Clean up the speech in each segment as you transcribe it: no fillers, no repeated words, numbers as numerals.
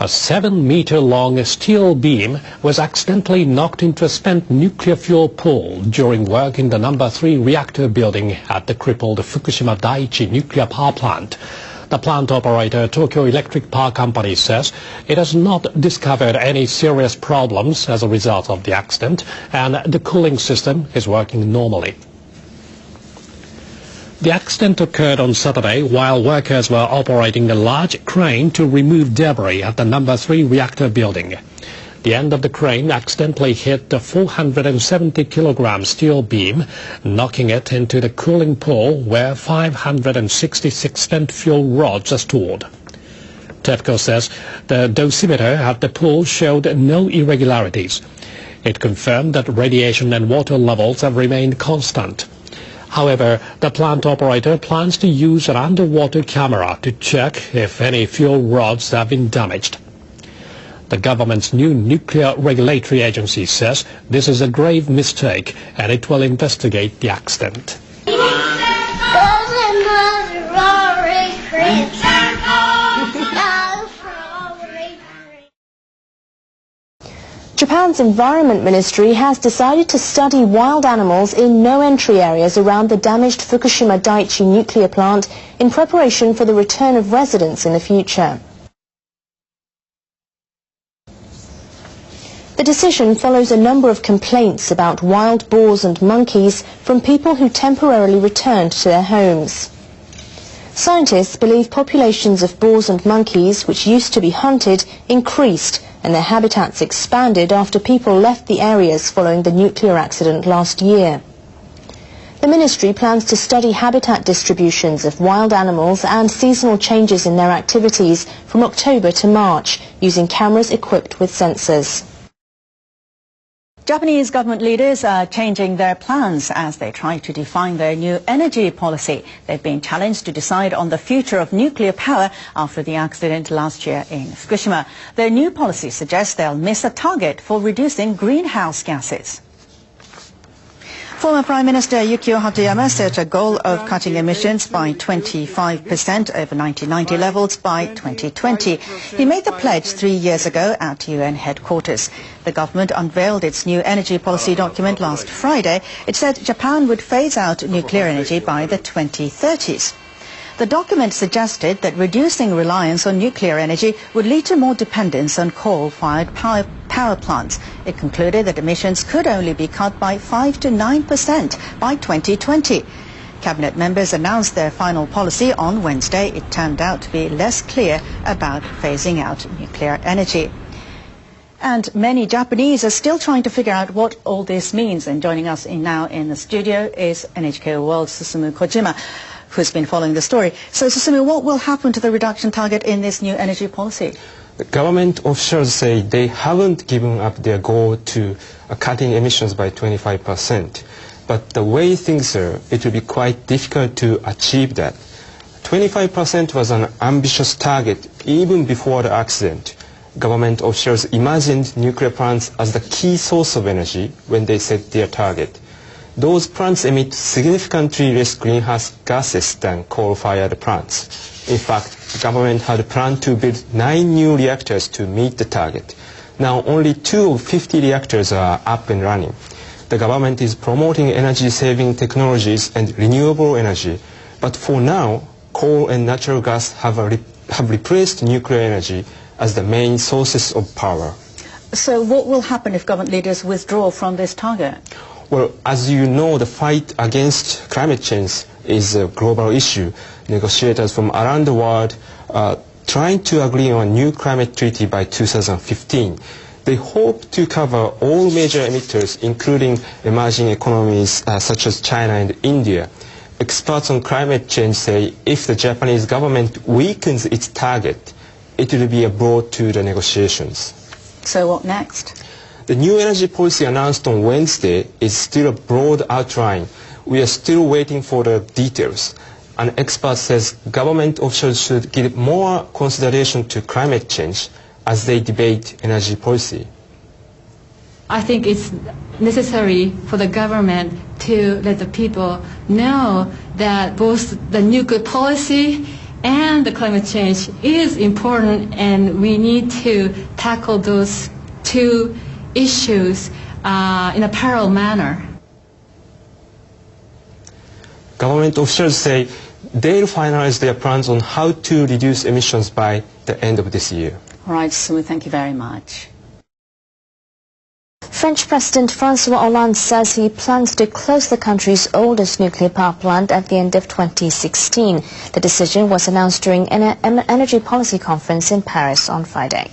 A 7-meter-long steel beam was accidentally knocked into a spent nuclear fuel pool during work in the No. 3 reactor building at the crippled Fukushima Daiichi nuclear power plant. The plant operator, Tokyo Electric Power Company, says it has not discovered any serious problems as a result of the accident, and the cooling system is working normally. The accident occurred on Saturday while workers were operating a large crane to remove debris at the No. 3 reactor building. The end of the crane accidentally hit the 470-kilogram steel beam, knocking it into the cooling pool where 566 spent fuel rods are stored. Tepco says the dosimeter at the pool showed no irregularities. It confirmed that radiation and water levels have remained constant. However, the plant operator plans to use an underwater camera to check if any fuel rods have been damaged. The government's new nuclear regulatory agency says this is a grave mistake and it will investigate the accident. Japan's Environment Ministry has decided to study wild animals in no-entry areas around the damaged Fukushima Daiichi nuclear plant in preparation for the return of residents in the future. The decision follows a number of complaints about wild boars and monkeys from people who temporarily returned to their homes. Scientists believe populations of boars and monkeys, which used to be hunted, increased and their habitats expanded after people left the areas following the nuclear accident last year. The ministry plans to study habitat distributions of wild animals and seasonal changes in their activities from October to March, using cameras equipped with sensors. Japanese government leaders are changing their plans as they try to define their new energy policy. They've been challenged to decide on the future of nuclear power after the accident last year in Fukushima. Their new policy suggests they'll miss a target for reducing greenhouse gases. Former Prime Minister Yukio Hatoyama set a goal of cutting emissions by 25% over 1990 levels by 2020. He made the pledge 3 years ago at UN headquarters. The government unveiled its new energy policy document last Friday. It said Japan would phase out nuclear energy by the 2030s. The document suggested that reducing reliance on nuclear energy would lead to more dependence on coal-fired power plants. It concluded that emissions could only be cut by 5 to 9% by 2020. Cabinet members announced their final policy on Wednesday. It turned out to be less clear about phasing out nuclear energy. And many Japanese are still trying to figure out what all this means. And joining us now in the studio is NHK World's Susumu Kojima, who's been following the story. So, Susumu, what will happen to the reduction target in this new energy policy? The government officials say they haven't given up their goal to cutting emissions by 25%. But the way things are, it will be quite difficult to achieve that. 25% was an ambitious target even before the accident. Government officials imagined nuclear plants as the key source of energy when they set their target. Those plants emit significantly less greenhouse gases than coal-fired plants. In fact, the government had planned to build 9 new reactors to meet the target. Now only 2 of 50 reactors are up and running. The government is promoting energy-saving technologies and renewable energy, but for now, coal and natural gas have replaced nuclear energy as the main sources of power. So what will happen if government leaders withdraw from this target? Well, as you know, the fight against climate change is a global issue. Negotiators from around the world are trying to agree on a new climate treaty by 2015. They hope to cover all major emitters, including emerging economies such as China and India. Experts on climate change say if the Japanese government weakens its target, it will be a blow to the negotiations. So what next? The new energy policy announced on Wednesday is still a broad outline. We are still waiting for the details. An expert says government officials should give more consideration to climate change as they debate energy policy. I think it's necessary for the government to let the people know that both the nuclear policy and the climate change is important, and we need to tackle those two issues in a parallel manner. Government officials say they'll finalize their plans on how to reduce emissions by the end of this year. All right, Sue, thank you very much. French President François Hollande says he plans to close the country's oldest nuclear power plant at the end of 2016. The decision was announced during an energy policy conference in Paris on Friday.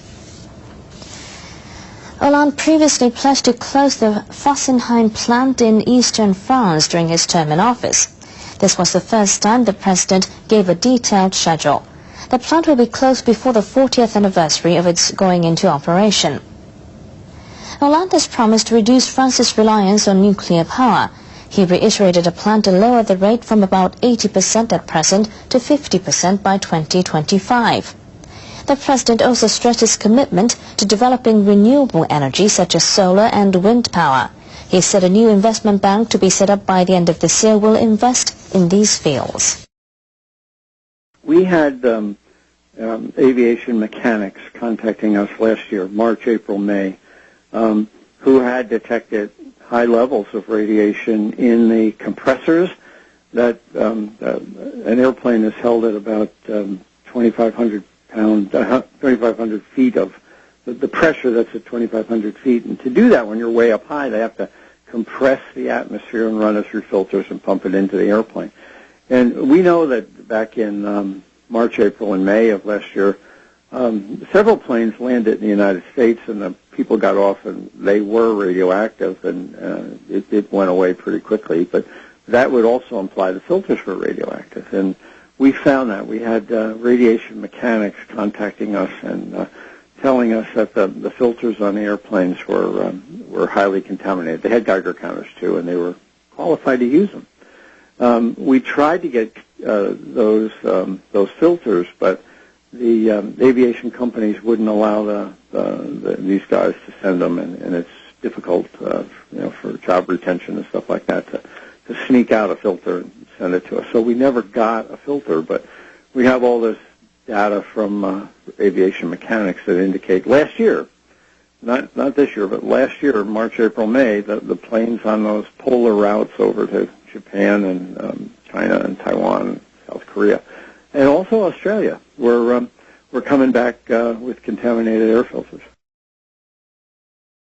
Hollande previously pledged to close the Fessenheim plant in eastern France during his term in office. This was the first time the president gave a detailed schedule. The plant will be closed before the 40th anniversary of its going into operation. Hollande has promised to reduce France's reliance on nuclear power. He reiterated a plan to lower the rate from about 80% at present to 50% by 2025. The president also stressed his commitment to developing renewable energy such as solar and wind power. He said a new investment bank to be set up by the end of this year will invest in these fields. We had aviation mechanics contacting us last year, March, April, May, who had detected high levels of radiation in the compressors that an airplane is held at about 2,500 feet of the pressure that's at 2,500 feet. And to do that when you're way up high, they have to compress the atmosphere and run it through filters and pump it into the airplane. And we know that back in March, April, and May of last year, several planes landed in the United States, and the people got off, and they were radioactive, and it went away pretty quickly. But that would also imply the filters were radioactive, and we found that. We had radiation mechanics contacting us and telling us that the filters on the airplanes were highly contaminated. They had Geiger counters too, and they were qualified to use them. We tried to get those filters, but the aviation companies wouldn't allow these guys to send them, and it's difficult, for job retention and stuff like that to sneak out a filter and send it to us. So we never got a filter, but we have all this data from aviation mechanics that indicate last year, not this year, but last year, March, April, May, the planes on those polar routes over to Japan and China and Taiwan and South Korea, and also Australia, we're coming back with contaminated air filters.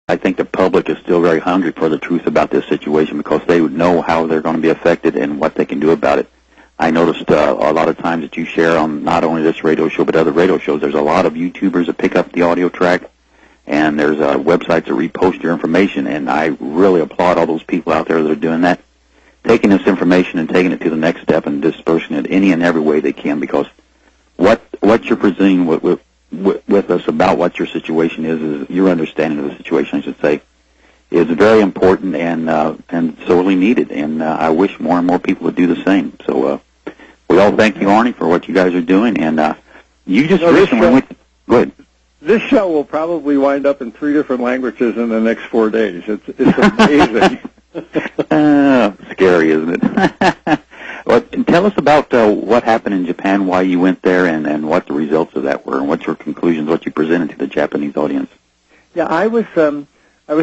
I think the public is still very hungry for the truth about this situation because they would know how they're going to be affected and what they can do about it. I noticed a lot of times that you share on not only this radio show but other radio shows, there's a lot of YouTubers that pick up the audio track, and there's websites that repost your information, and I really applaud all those people out there that are doing that, taking this information and taking it to the next step and dispersing it any and every way they can, because what you're presenting with us about what your situation is your understanding of the situation, I should say, is very important and sorely needed, and I wish more and more people would do the same. So we all thank you, Arnie, for what you guys are doing, and you just recently went. Go ahead. This show will probably wind up in 3 different languages in the next 4 days. It's amazing. Scary, isn't it? Well, tell us about what happened in Japan, why you went there, and what the results of that were, and what your conclusions, what you presented to the Japanese audience. Yeah, I was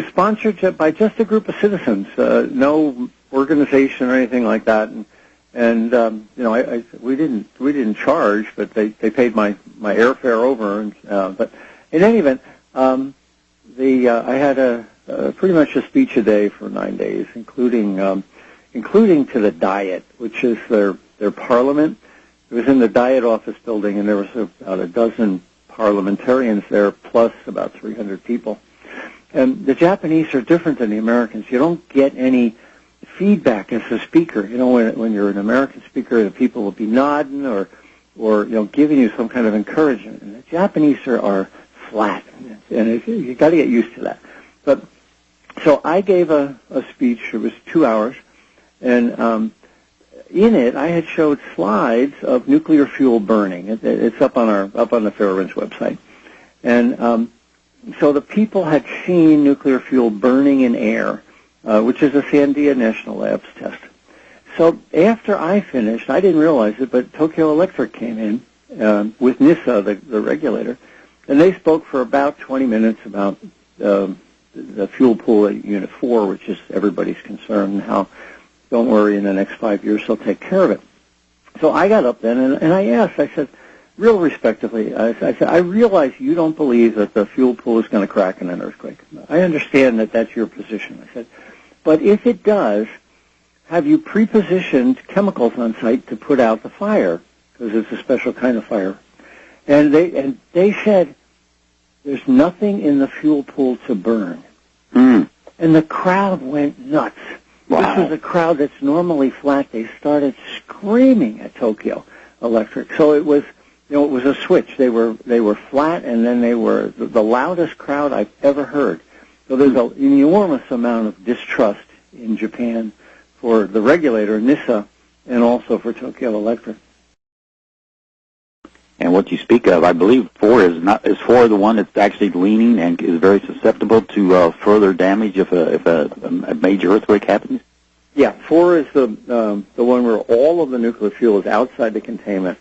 sponsored by just a group of citizens, no organization or anything like that, and we didn't charge, but they paid my airfare over, and but in any event, I had pretty much a speech a day for 9 days, including to the Diet, which is their parliament. It was in the Diet office building, and there was about a dozen parliamentarians there, plus about 300 people. And the Japanese are different than the Americans. You don't get any feedback as a speaker. When you're an American speaker, the people will be nodding or giving you some kind of encouragement. And the Japanese are flat, and you got to get used to that. But so I gave a speech. It was 2 hours, and in it I had showed slides of nuclear fuel burning. It's up on the Fairwinds website, and so the people had seen nuclear fuel burning in air, which is a Sandia National Labs test. So after I finished, I didn't realize it, but Tokyo Electric came in with NISA, the regulator, and they spoke for about 20 minutes about the fuel pool at Unit 4, which is everybody's concern, and how, don't worry, in the next 5 years they'll take care of it. So I got up then and I asked, I said, real respectively, I said, I realize you don't believe that the fuel pool is going to crack in an earthquake. I understand that that's your position. I said, but if it does, have you pre-positioned chemicals on site to put out the fire? Because it's a special kind of fire. And they said, there's nothing in the fuel pool to burn. Mm. And the crowd went nuts. Wow. This was a crowd that's normally flat. They started screaming at Tokyo Electric. So it was, it was a switch. They were flat, and then they were the loudest crowd I've ever heard. So there's an enormous amount of distrust in Japan for the regulator, NISA, and also for Tokyo Electric. And what you speak of, I believe 4 is 4 the one that's actually leaning and is very susceptible to further damage if a major earthquake happens? Yeah, 4 is the one where all of the nuclear fuel is outside the containment.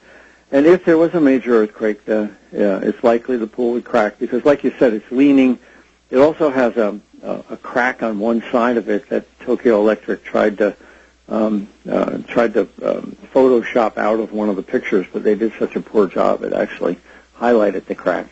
And if there was a major earthquake, it's likely the pool would crack because, like you said, it's leaning. It also has a crack on one side of it that Tokyo Electric tried to Photoshop out of one of the pictures, but they did such a poor job it actually highlighted the crack.